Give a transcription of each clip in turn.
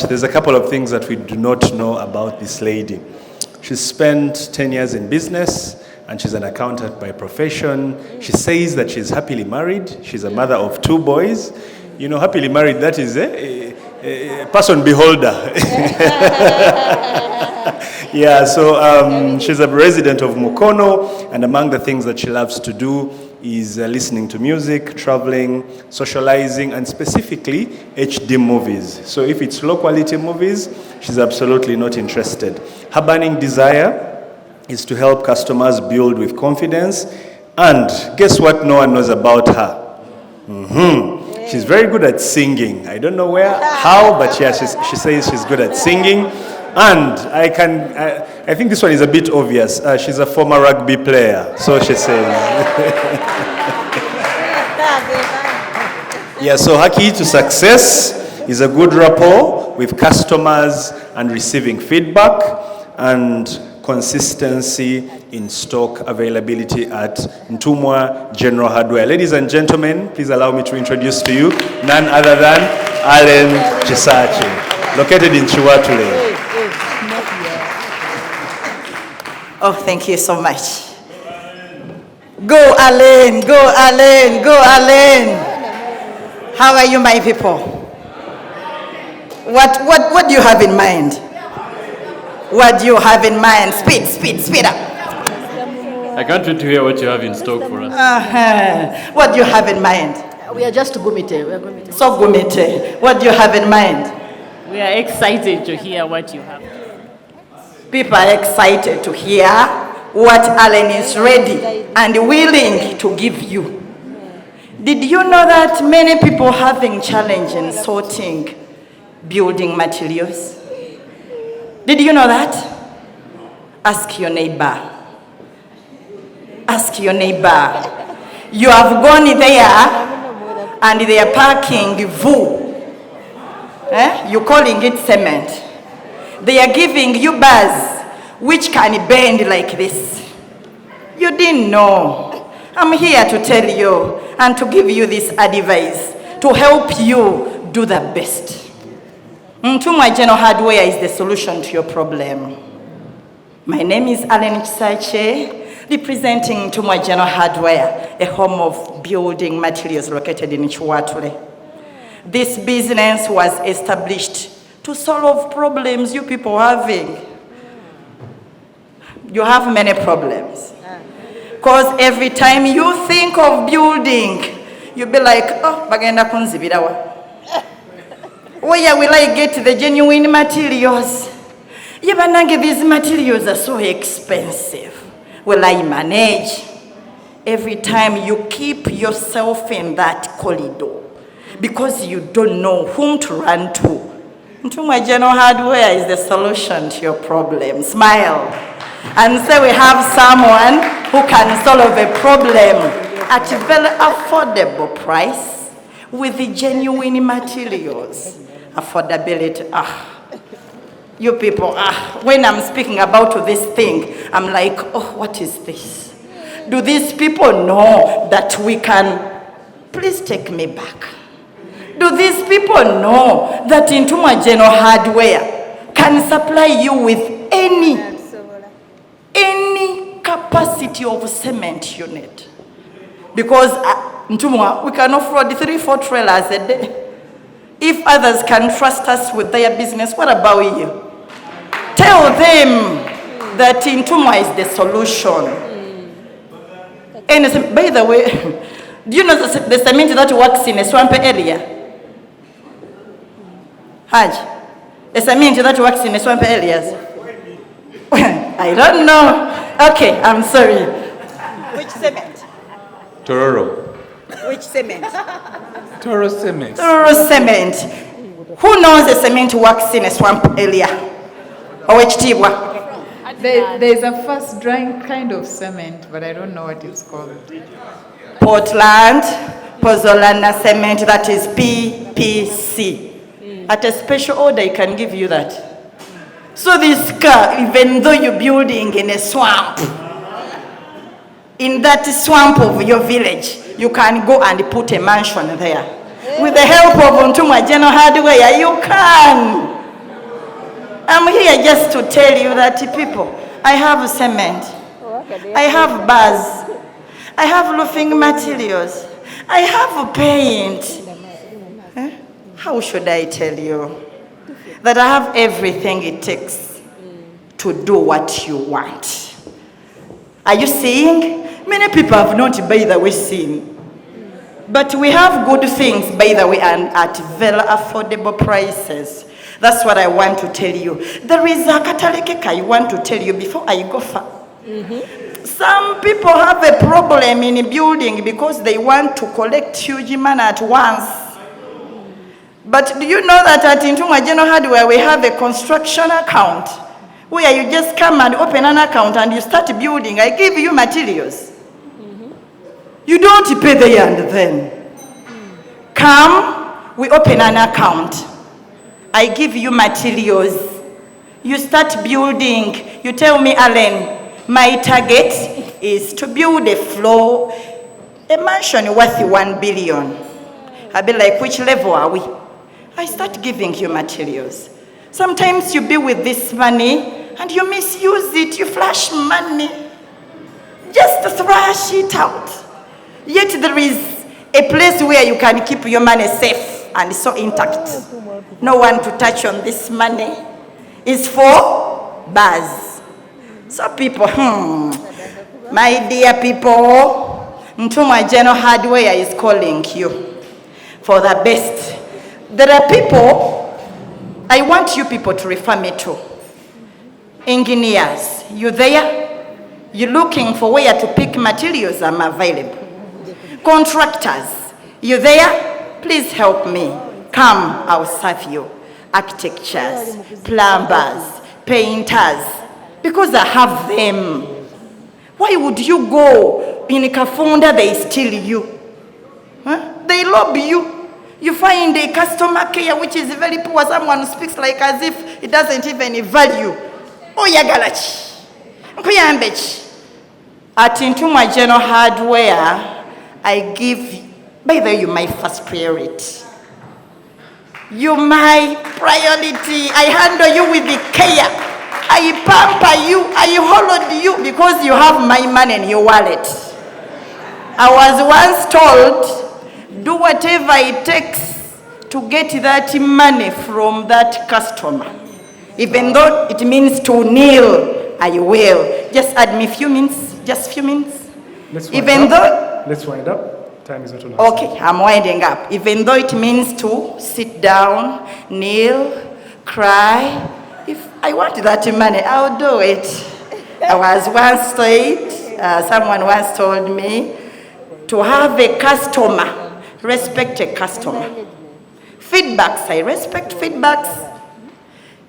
there's a couple of things that we do not know about this lady. She's spent 10 years in business, and she's an accountant by profession. She says that she's happily married. She's a mother of 2 boys. You know, happily married, that is a person beholder. Yeah, so she's a resident of Mukono, and among the things that she loves to do is listening to music, traveling, socializing, and specifically HD movies. So if it's low quality movies, she's absolutely not interested. Her burning desire is to help customers build with confidence. And guess what no one knows about her? She's very good at singing. I don't know how, but yeah, she says she's good at singing. And I think this one is a bit obvious. She's a former rugby player, so she says. Yeah, so her key to success is a good rapport with customers and receiving feedback, and consistency in stock availability at Ntumwa General Hardware. Ladies and gentlemen, please allow me to introduce to you none other than Allen Chisachi, located in Chiwatule. Oh, thank you so much. Go Allen, go Allen, go Allen. How are you, my people? What do you have in mind? What do you have in mind? Speed up. I can't wait to hear what you have in stock for us. What do you have in mind? We are just gumite. We are gumite. So gumite. What do you have in mind? We are excited to hear what you have. People are excited to hear what Allen is ready and willing to give you. Did you know that many people having challenge in sorting building materials? Did you know that? Ask your neighbor. Ask your neighbor. You have gone there and they are packing VU. You're calling it cement. They are giving you bars which can bend like this. You didn't know. I'm here to tell you and to give you this advice to help you do the best. Ntumwa General Hardware is the solution to your problem. My name is Allen Chisache, representing Ntumwa General Hardware, a home of building materials located in Chiwatule. This business was established to solve problems you people are having. You have many problems. Because every time you think of building, you'll be like, oh, bagenda kunzibirawa. Where will I get the genuine materials? Yabanange, these materials are so expensive. Will I manage? Every time you keep yourself in that corridor because you don't know whom to run to. Ntumwa General Hardware is the solution to your problem. Smile and say we have someone who can solve a problem at a very affordable price with the genuine materials. Affordability. You people, when I'm speaking about this thing, I'm like, oh, what is this? Do these people know that we can? Please take me back. Do these people know that Ntumwa General Hardware can supply you with any capacity of cement you need? Because Ntumwa, we can afford 3-4 trailers a day. If others can trust us with their business, what about you? Tell them that Ntumwa is the solution. And by the way, do you know the cement that works in a swamp area? Haj, a cement that works in a swamp areas? I don't know. Okay, I'm sorry. Which cement? Tororo. Which cement? Toro cement. Toro cement. Who knows the cement works in a swamp area? Or which tibwa? There's a fast drying kind of cement, but I don't know what it's called. Portland, Pozzolana cement, that is PPC. At a special order, I can give you that. So this car, even though you're building in a swamp, in that swamp of your village, you can go and put a mansion there. With the help of Ntumwa General Hardware, you can. I'm here just to tell you that people, I have cement, I have bars, I have roofing materials, I have paint. How should I tell you that I have everything it takes to do what you want? Are you seeing? Many people have not, by the way, seen. But we have good things, by the way, and at very affordable prices. That's what I want to tell you. There is a catalytic I want to tell you before I go far. Some people have a problem in building because they want to collect huge money at once. But do you know that at Intuma General Hardware we have a construction account where you just come and open an account and you start building. I give you materials. You don't pay there and then. Come, we open an account. I give you materials. You start building. You tell me, Alan, my target is to build a floor, a mansion worth 1 billion. I'll be like, which level are we? I start giving you materials. Sometimes you be with this money and you misuse it. You flash money. Just thrash it out. Yet there is a place where you can keep your money safe and so intact. No one to touch on this money. It's for bars. So people, my dear people, Ntuma General Hardware is calling you for the best. There are people, I want you people to refer me to. Engineers, you there? You're looking for where to pick materials, I'm available. Contractors, you there? Please help me. Come, I'll serve you. Architectures, plumbers, painters, because I have them. Why would you go in Kafunda, they steal you? They rob you. You find a customer care which is very poor. Someone speaks like as if it doesn't even value. Oh, yagalachi. At Intuma General Hardware, I give, by the way, you're my first priority. You're my priority. I handle you with the care. I pamper you. I hold you because you have my money in your wallet. I was once told, do whatever it takes to get that money from that customer. Even though it means to kneel, I will. Just add me a few minutes, just few minutes. Let's wind up. Time is not on our Okay, I'm winding up. Even though it means to sit down, kneel, cry. If I want that money, I'll do it. I was once told, someone once told me, to have a customer, respect a customer. Feedbacks, I respect feedbacks.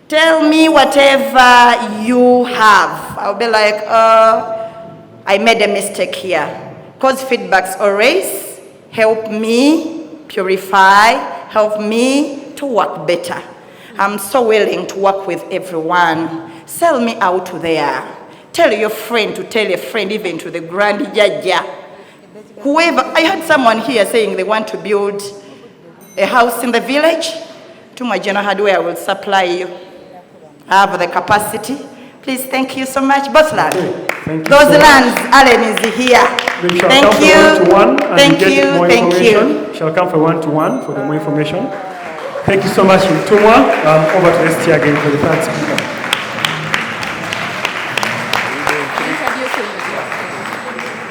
Tell me whatever you have. I'll be like, I made a mistake here. Because feedbacks always help me purify, help me to work better. I'm so willing to work with everyone. Sell me out there. Tell your friend to tell a friend, even to the grand jaja. Whoever, I heard someone here saying they want to build a house in the village. To my General Hardware, I will supply you. I have the capacity. Please, thank you so much. Both lands. Thank you Those so lands, Allen is here. Thank you. Thank you. Shall come for one-to-one for the more information. Thank you so much, Tumwa. Over to ST again for the third speaker.